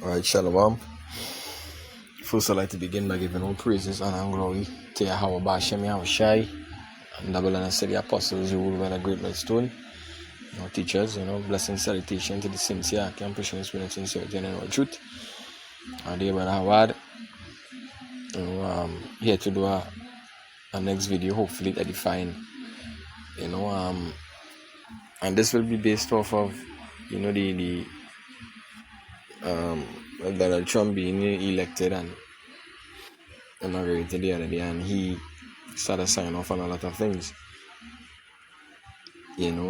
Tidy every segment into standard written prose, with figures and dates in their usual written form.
Alright, Shalom. First, I'd like to begin by giving all praises and glory to H.O.B Yahushai and double and the apostles who rule by the great millstone. Teachers, blessing salutation to the sincere, accomplishing spirit and sincerity and all truth. And dear brother Howard, here to do a next video, hopefully edifying. And this will be based off of, the Donald Trump being elected and inaugurated the other day, and he started signing off on a lot of things. And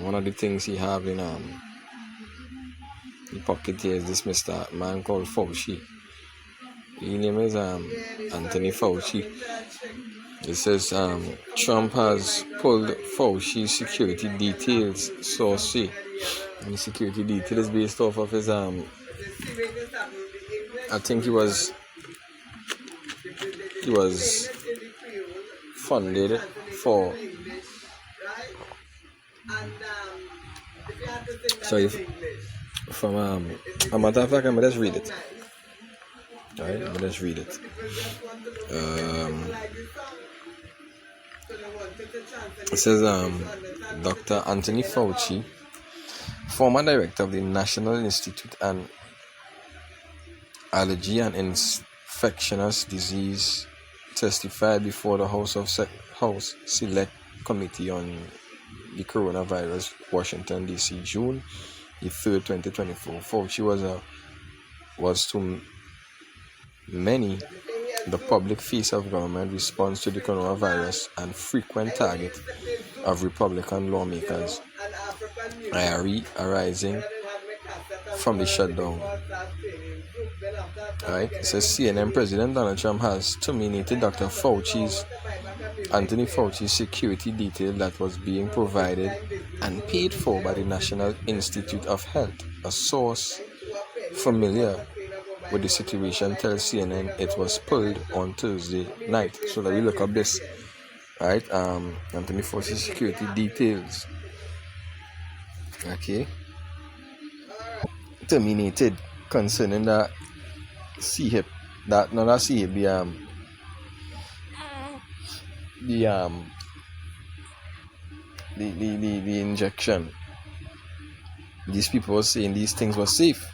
one of the things he have in the pocket here is this Mr. man called Fauci. His name is Anthony Fauci. It says Trump has pulled Fauci's security details, source say. And the security details based off of his I think he was funded for from a matter of fact, I'm just read it. Alright, let me just read it. It says Dr. Anthony Fauci, former director of the National Institute on Allergy and Infectious Disease, testified before the House Select Committee on the Coronavirus, Washington, D.C., June the 3rd, 2024. Fauci was to many the public face of government response to the coronavirus and frequent target of Republican lawmakers arising from the shutdown. Alright, it says CNN President Donald Trump has terminated Anthony Fauci's security detail that was being provided and paid for by the National Institute of Health. A source familiar with the situation tells CNN it was pulled on Thursday night. So let me look up this. Alright, Anthony Fauci's security details. Okay. Terminated concerning that C-hip. The injection. These people were saying these things were safe.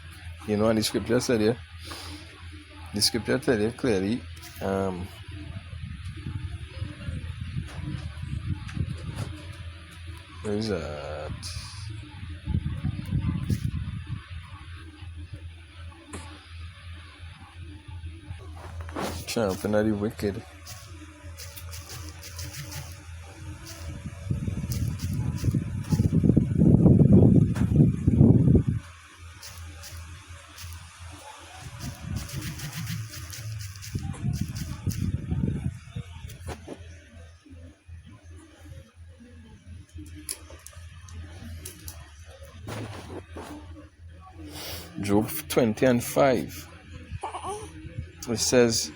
And the scripture said here. The scripture tell you clearly, where is that? Triumphing of the wicked. Job 20:5. It says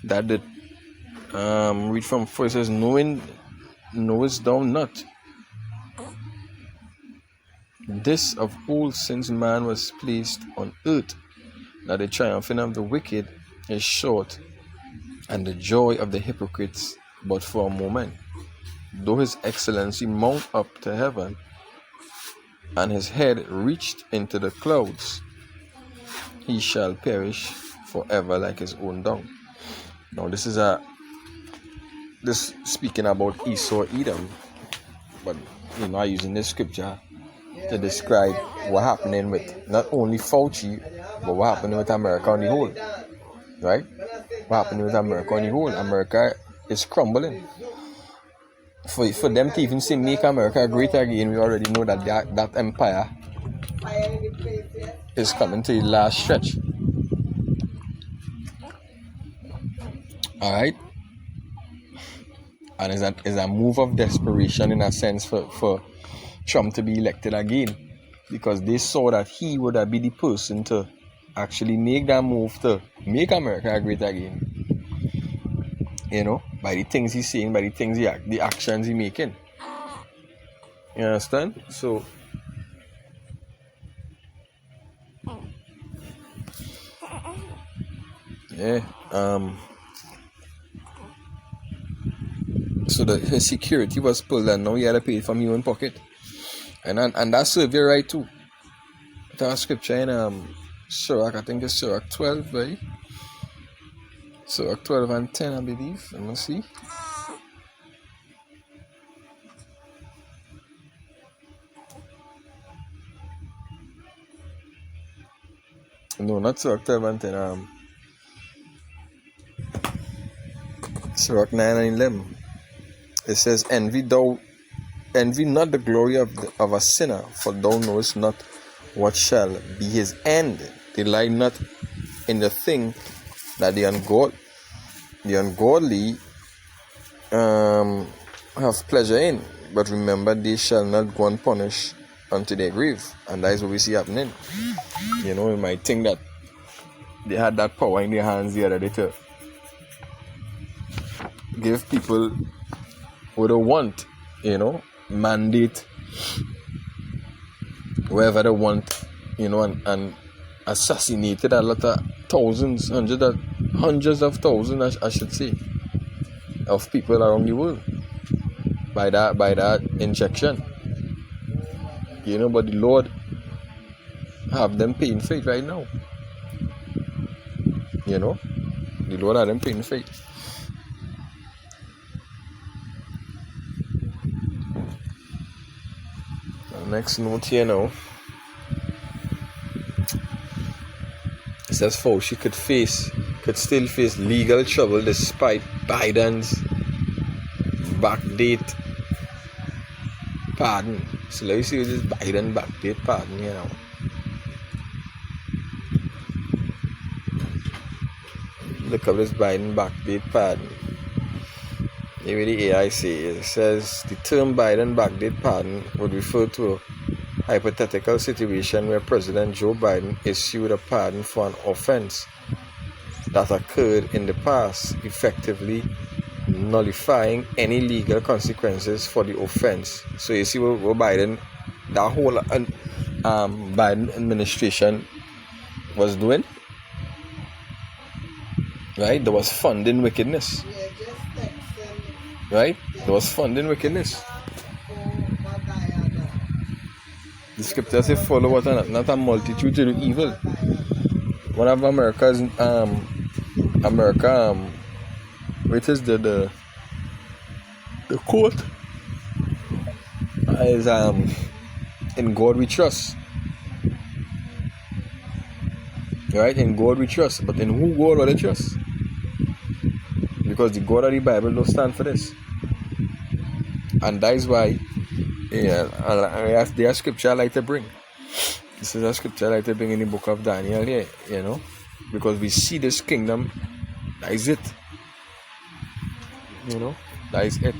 that read from 4. It says, knowest thou not this of old, since man was placed on earth, that the triumphing of the wicked is short, and the joy of the hypocrites but for a moment. Though his excellency mount up to heaven, and his head reached into the clouds, he shall perish forever like his own dung. Now this speaking about Esau, Edom, but I'm using this scripture to describe what happening with not only Fauci, but what happening with America on the whole. Right? What happening with America on the whole? America is crumbling. For them to even say make America great again, we already know that empire is coming to the last stretch. Alright? And it's a move of desperation in a sense for Trump to be elected again, because they saw that he would be the person to actually make that move to make America great again. By the things he's saying, by the things the actions he's making. You understand? So Yeah. So his security was pulled and now he had to pay it from your own pocket. And that serve you right too. That scripture in Sirach, I think it's Sirach 12, right? Sirach 12 and 10, I believe. Let me see. No, not Sirach 12 and 10. Sirach 9 and 11. It says, envy not the glory of a sinner, for thou knowest not what shall be his end. Delight not in the thing that the ungodly have pleasure in, but remember they shall not go unpunished unto their grave. And that is what we see happening. You know, you might think that they had that power in their hands the other day to give people what they want, you know, mandate wherever they want, you know, and assassinated a lot of thousands, hundreds of thousands, I should say, of people around the world by that injection. You know, but the Lord have them paying for it right now. You know, the Lord have them paying for it. The next note here now. It says Fauci could still face legal trouble despite Biden's backdate pardon. So let me see this Biden backdate pardon here now. Look up this Biden backdate pardon. Here the AI says, it says the term Biden backdate pardon would refer to a hypothetical situation where President Joe Biden issued a pardon for an offense that occurred in the past, effectively nullifying any legal consequences for the offense. So you see what Biden, that whole Biden administration was doing, right? There was funding wickedness, right? There was funding wickedness. The scripture says, "Follow what not a multitude to do evil." One of America's which is the quote is in God we trust, right? In God we trust, but in who God will they trust? Because the God of the Bible don't stand for this, and that is why, yeah, there's scripture I like to bring. This is a scripture I like to bring in the book of Daniel here, you know, because we see this kingdom. That is it, you know. That is it.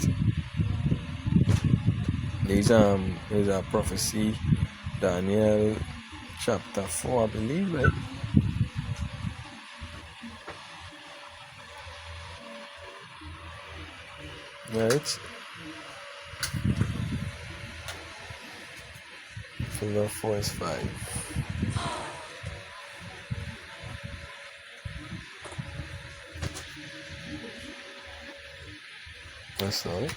There's a prophecy, Daniel chapter 4, I believe, right? Right. Figure 4 is 5. That's all.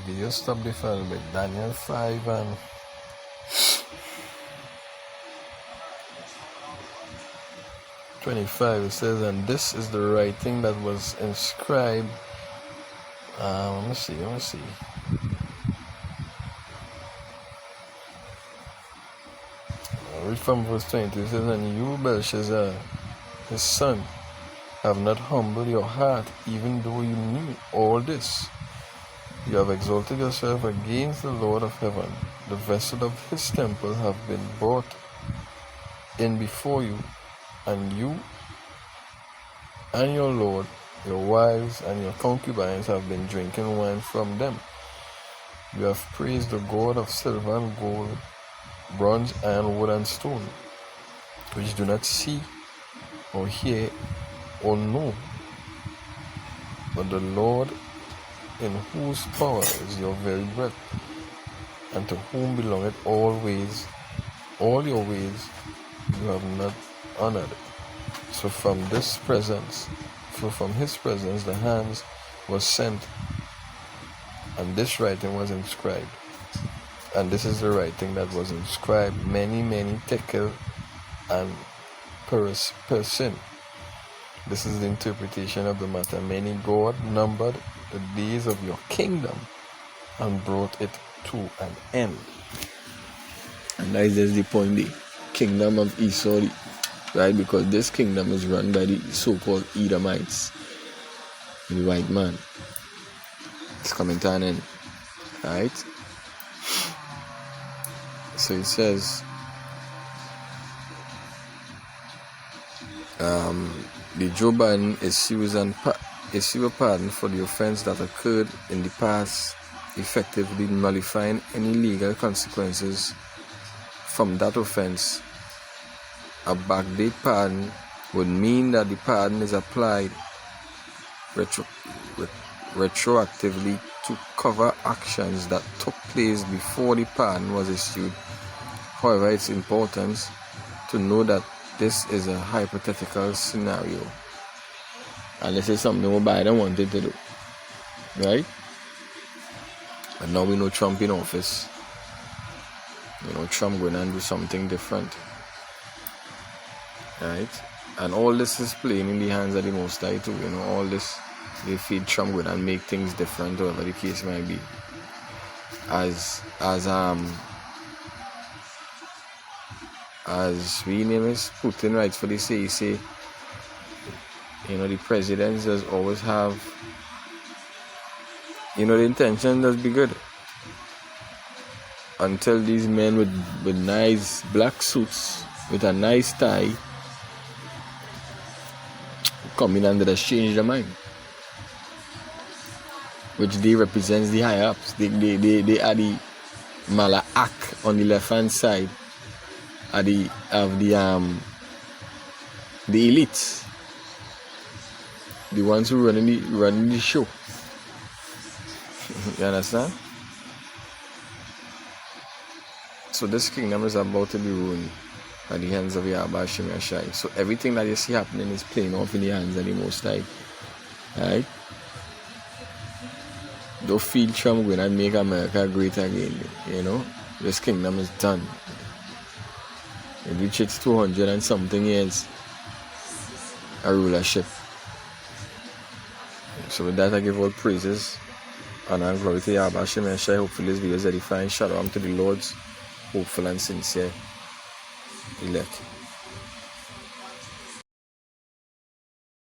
video stopped the film with Daniel 5 and 25. It says, and this is the writing that was inscribed. Let me see. I'll read from verse 20. It says, and you, Belshazzar, his son, have not humbled your heart, even though you knew all this. You have exalted yourself against the Lord of heaven. The vessel of his temple have been brought in before you, and you and your Lord, your wives and your concubines have been drinking wine from them. You have praised the God of silver and gold, bronze, iron, wood, and stone, which do not see or hear or know, but the Lord, in whose power is your very breath, and to whom belongeth all your ways you have not honored. So from his presence the hands was sent, and this writing was inscribed. And this is the writing that was inscribed, many tekel and persin. This is the interpretation of the matter. Many God numbered the days of your kingdom and brought it to an end. And that is just the point, the kingdom of Esau, right? Because this kingdom is run by the so-called Edomites, the white man. It's coming to an end, right? So it says, the Joban issues a pardon for the offense that occurred in the past, effectively nullifying any legal consequences from that offense. A backdate pardon would mean that the pardon is applied retroactively to cover actions that took place before the pardon was issued. However, it's important to know that this is a hypothetical scenario, and this is something Biden wanted to do, right? But now we know Trump in office. Trump going and do something different, right? And all this is playing in the hands of the Most High too. All this, they feed Trump going and make things different, whatever the case might be. As we name is Putin rightfully say, the president does always have, the intention does be good. Until these men with nice black suits, with a nice tie, come in and they just change their mind. Which they represents the higher ups. They are the Mala'ak on the left hand side. Of the elites, the ones who running the show. You understand? So this kingdom is about to be ruined at the hands of Yahweh Shem Yashai. So everything that you see happening is playing off in the hands of the Most High. Right? Don't feel Trump going and make America great again. This kingdom is done. It reaches 200 and something years a rulership. So with that, I give all praises and glory to Yahweh Shem Yashai. Hopefully this video is edifying. Shalom to the Lord's hopeful and sincere elect.